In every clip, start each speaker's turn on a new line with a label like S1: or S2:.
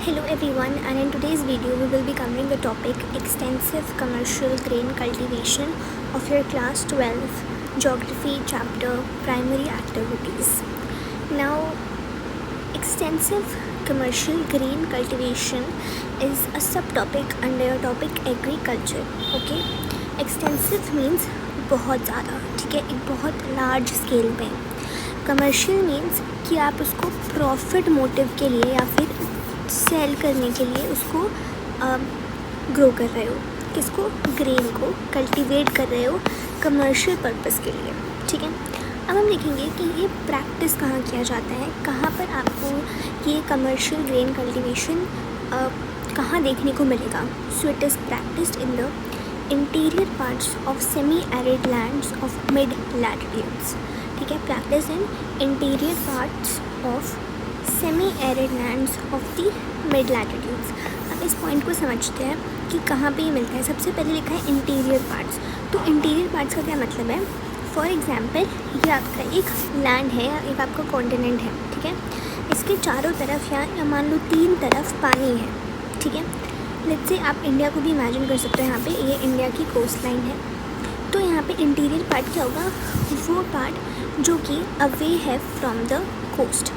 S1: Hello everyone, and in today's video we will be covering the topic extensive commercial grain cultivation of your class 12 geography chapter primary activities. Now, extensive commercial grain cultivation is a subtopic under your topic agriculture. Okay, extensive means बहुत ज़्यादा, ठीक है, एक बहुत large scale पे. Commercial means कि आप उसको प्रॉफिट मोटिव के लिए या फिर सेल करने के लिए उसको ग्रो कर रहे हो, किसको, ग्रेन को कल्टीवेट कर रहे हो कमर्शियल पर्पस के लिए. ठीक है, अब हम देखेंगे कि ये प्रैक्टिस कहाँ किया जाता है, कहाँ पर आपको ये कमर्शियल ग्रेन कल्टीवेशन कहाँ देखने को मिलेगा. So it is practised in the interior parts of semi arid lands of mid latitudes. ठीक है, practice in interior parts of semi arid lands of the mid latitudes. अब इस पॉइंट को समझते हैं कि कहाँ पे ये मिलता है. सबसे पहले लिखा है इंटीरियर पार्ट्स. तो इंटीरियर पार्ट्स का क्या मतलब है. फॉर एग्जांपल, ये आपका एक लैंड है या एक आपका कॉन्टिनेंट है. ठीक है, इसके चारों तरफ या मान लो तीन तरफ पानी है. ठीक है, लेट्स से आप इंडिया को भी इमेजिन कर सकते हो. यहाँ पे ये इंडिया की कोस्ट लाइन है. तो यहाँ पे इंटीरियर पार्ट क्या होगा, वो पार्ट जो कि अवे है फ्रॉम द कोस्ट.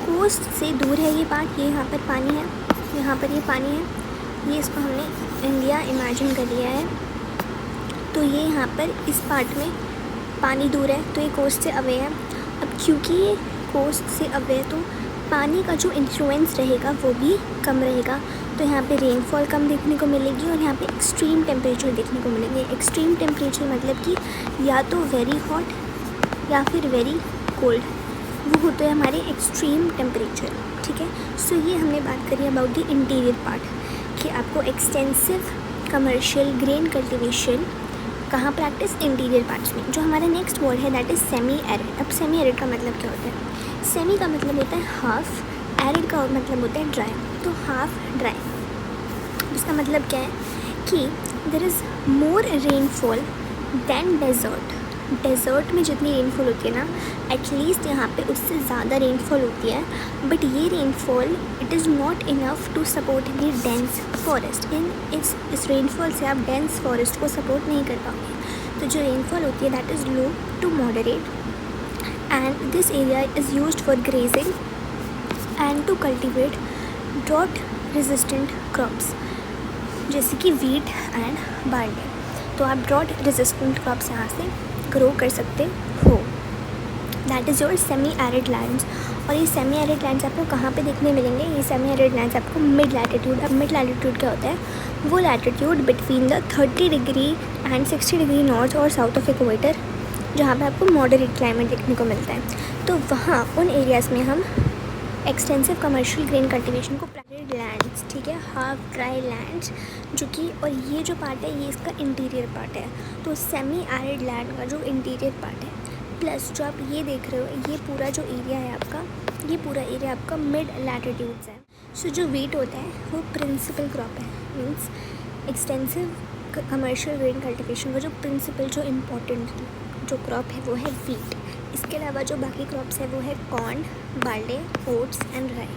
S1: कोस्ट से दूर है ये पार्ट. ये यहाँ पर पानी है, यहाँ पर ये पानी है, ये इसको हमने इंडिया इमेजिन कर लिया है. तो ये यहाँ पर इस पार्ट में पानी दूर है, तो ये कोस्ट से अवे है. अब क्योंकि ये कोस्ट से अवे है तो पानी का जो इन्फ्लुएंस रहेगा वो भी कम रहेगा. तो यहाँ पे रेनफॉल कम देखने को मिलेगी और यहाँ पे एक्सट्रीम टेम्परेचर देखने को मिलेंगे. एक्सट्रीम टेम्परेचर मतलब कि या तो वेरी हॉट या फिर वेरी कोल्ड, वो होते हैं हमारे एक्सट्रीम टेम्परेचर. ठीक है, सो ये हमने बात करी अबाउट द इंटीरियर पार्ट कि आपको एक्सटेंसिव कमर्शियल ग्रेन कल्टीवेशन कहाँ प्रैक्टिस, इंटीरियर पार्ट्स में. जो हमारा नेक्स्ट वर्ड है दैट इज़ सेमी एरिड. अब सेमी एरिड का मतलब क्या होता है. सेमी का मतलब होता है हाफ, एरिड का मतलब होता है ड्राई. तो हाफ ड्राई, इसका मतलब क्या है कि there is more rainfall than desert. Desert में जितनी रेनफॉल होती है ना, एटलीस्ट यहाँ पे उससे ज़्यादा रेनफॉल होती है. बट ये rainfall it is not enough to support the dense forest. इस रेनफॉल से आप डेंस फॉरेस्ट को सपोर्ट नहीं कर पाओगे. तो जो रेनफॉल होती है that is low to moderate and this area is used for grazing and to cultivate drought resistant crops जैसे कि वीट एंड बार्ले. तो आप ड्रॉट रेजिस्टेंट क्रॉप्स यहाँ से ग्रो कर सकते हो. That is your semi arid lands. और ये सेमी एरिड लैंड्स आपको कहाँ पे देखने मिलेंगे. ये सेमी एरिड लैंड्स आपको मिड लैटिट्यूड. अब मिड लैटिट्यूड क्या होता है, वो latitude between the 30 degree and 60 degree north और साउथ ऑफ इक्वेटर, जहाँ पे आपको मॉडरेट क्लाइमेट देखने को मिलता है. तो वहाँ उन एरियाज़ में हम एक्सटेंसिव कमर्शियल ग्रेन कल्टीवेशन को एरिड लैंड्स, ठीक है, हाफ ड्राई लैंड्स, जो कि, और ये जो पार्ट है ये इसका इंटीरियर पार्ट है. तो सेमी एरिड लैंड का जो इंटीरियर पार्ट है प्लस जो आप ये देख रहे हो, ये पूरा जो एरिया है आपका, ये पूरा एरिया आपका मिड लैटिट्यूड्स है. सो जो वीट होता है वो प्रिंसिपल क्रॉप है. Means extensive commercial grain cultivation का जो प्रिंसिपल, जो इम्पोर्टेंट जो क्रॉप है वो है वीट. इसके अलावा जो बाकी क्रॉप्स है वो है कॉर्न, बार्ले, ओट्स एंड राई.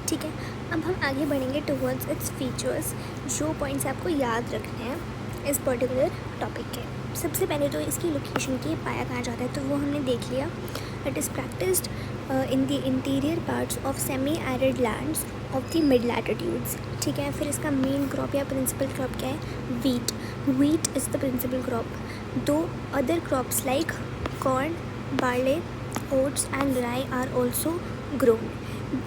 S1: ठीक है, अब हम आगे बढ़ेंगे टुवर्ड्स इट्स फीचर्स. जो पॉइंट्स आपको याद रखने हैं इस पर्टिकुलर टॉपिक के. सबसे पहले तो इसकी लोकेशन की पाया कहाँ जाता है, तो वो हमने देख लिया. It is practised in the interior parts of semi arid lands of the mid latitudes. ठीक है, फिर इसका मेन क्रॉप या प्रिंसिपल क्रॉप क्या है, wheat. Wheat is the principal crop. दो other crops like corn, barley, oats and rye are also grown.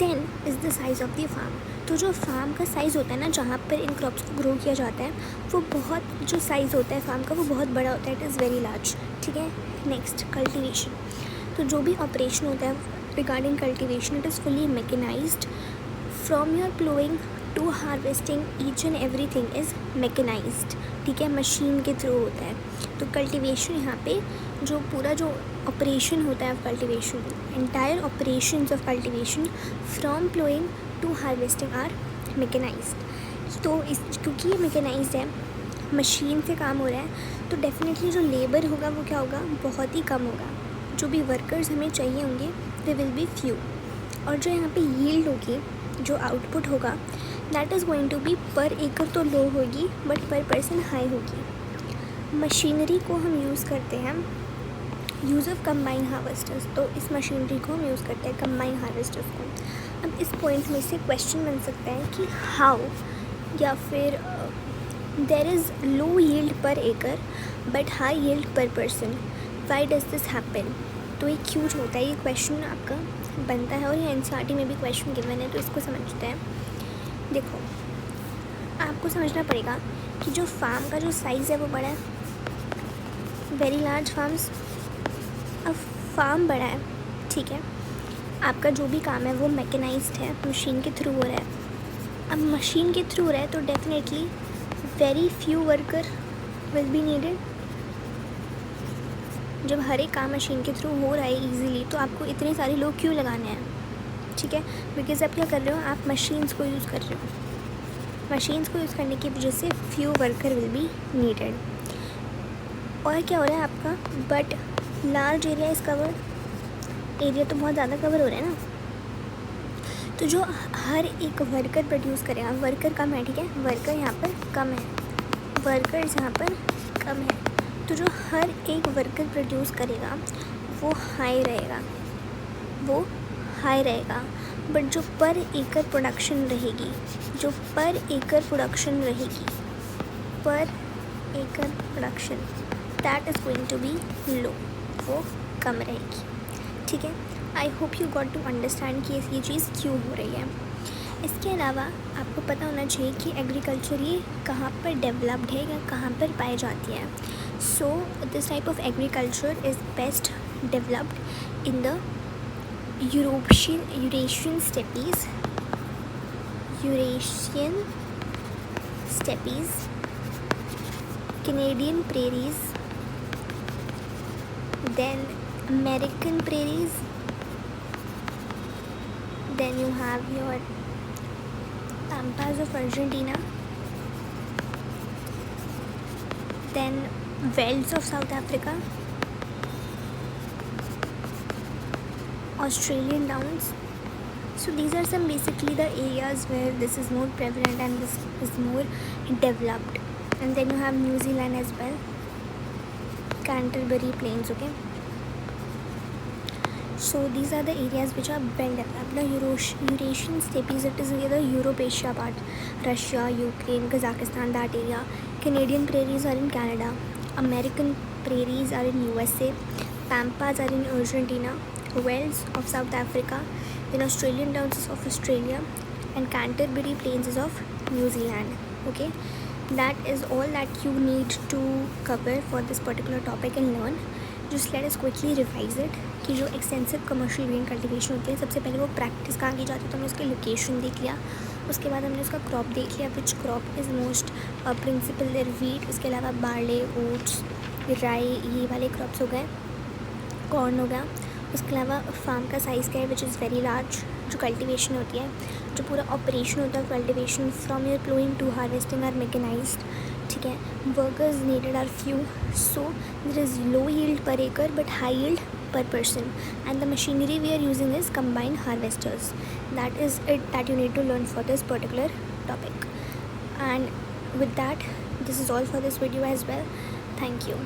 S1: Then is the size of the farm. तो जो फार्म का साइज़ होता है ना, जहाँ पर इन क्रॉप्स को ग्रो किया जाता है, वो बहुत, जो साइज़ होता है फार्म का वो बहुत बड़ा होता है. It is very large. ठीक है, नेक्स्ट कल्टीवेशन. तो जो भी ऑपरेशन होता है regarding cultivation, it is fully mechanised. From your ploughing to harvesting each and everything is mechanised. ठीक है, मशीन के थ्रू होता है. तो कल्टीवेशन यहाँ पे जो पूरा जो ऑपरेशन होता है cultivation, entire operations of cultivation from ploughing to harvesting are mechanised. तो इस, क्योंकि ये मैकेनाइज्ड है, मशीन से काम हो रहा है, तो डेफिनेटली जो लेबर होगा वो क्या होगा, बहुत ही कम होगा. जो भी वर्कर्स हमें चाहिए होंगे दे विल बी फ्यू. और जो यहाँ पे यील्ड होगी, जो आउटपुट होगा that is going to be per acre तो लो होगी बट पर पर्सन हाई होगी। मशीनरी को हम यूज़ करते हैं, यूज़ ऑफ कंबाइन हार्वेस्टर्स, तो इस मशीनरी को हम यूज़ करते हैं कंबाइन हार्वेस्टर्स को। अब इस पॉइंट में से क्वेश्चन बन सकता है कि हाउ, या फिर there is low yield per acre but high yield पर person, why does this happen. तो ये क्यों होता है, ये क्वेश्चन आपका बनता है और ये एनसीईआरटी में भी क्वेश्चन गिवन है, तो इसको समझते हैं। देखो, आपको समझना पड़ेगा कि जो फार्म का जो साइज़ है वो बड़ा है, वेरी लार्ज फार्म्स। अब फार्म बड़ा है, ठीक है, आपका जो भी काम है वो मैकेनाइज्ड है, मशीन के थ्रू हो रहा है। अब मशीन के थ्रू हो रहा है तो definitely very few worker will be needed. जब हर एक काम मशीन के थ्रू हो रहा है इजीली, तो आपको इतने सारे लोग क्यों लगाने हैं, ठीक है, बिकॉज आप क्या कर रहे हो, आप मशीन्स को यूज़ कर रहे हो। मशीन्स को यूज़ करने की वजह से few worker will be needed. और क्या हो रहा है आपका, but large area is cover, area तो बहुत ज़्यादा कवर हो रहा है ना, तो जो हर एक वर्कर प्रोड्यूस करेगा, वर्कर कम है, ठीक है, वर्कर यहाँ पर कम है, वर्कर्स यहाँ पर कम है, तो जो हर एक वर्कर प्रोड्यूस करेगा वो हाई रहेगा, वो हाई रहेगा। बट जो पर एकड़ प्रोडक्शन रहेगी, जो पर एकड़ प्रोडक्शन रहेगी, पर एकड़ production, that is going to be low, वो कम रहेगी, ठीक है। I hope you got to understand कि ये चीज़ क्यों हो रही है। इसके अलावा आपको पता होना चाहिए कि एग्रीकल्चर ये कहाँ पर डेवलप्ड है या कहाँ पर पाई जाती है। So this type of agriculture is best developed in the Eurasian stapes, Canadian prairies, then American prairies, then you have your pampas of Argentina, then velds of South Africa, Australian downs. So these are some basically the areas where this is more prevalent and this is more developed. And then you have New Zealand as well, Canterbury Plains, okay. So these are the areas which are well developed. The Eurasian steppes, it is the Europe-Asia part, Russia, Ukraine, Kazakhstan, that area. Canadian prairies are in Canada, American prairies are in USA, Pampas are in Argentina, Wells of South Africa, then Australian downs is of Australia, and Canterbury Plains is of New Zealand, okay. That is all that you need to cover for this particular topic and learn. Just let us quickly revise it कि जो extensive commercial grain cultivation होती है, सबसे पहले वो practice कहाँ की जाती है, तो हमने उसकी लोकेशन देख लिया, उसके बाद हमने उसका क्रॉप देख लिया, which crop is most principal there wheat, उसके अलावा बार्ले, ओट्स, राई, ये वाले क्रॉप्स हो गए, कॉर्न हो गया, उसके अलावा फार्म का साइज़ क्या है विच इज़ वेरी लार्ज, जो कल्टीवेशन होती है, जो पूरा ऑपरेशन होता है cultivation from your ploughing to harvesting are mechanised, ठीक है, workers needed are few, so there is low yield per acre but high yield per person, and the machinery we are using is combine harvesters. That is it that you need to learn for this particular topic. And with that, this is all for this video as well. Thank you.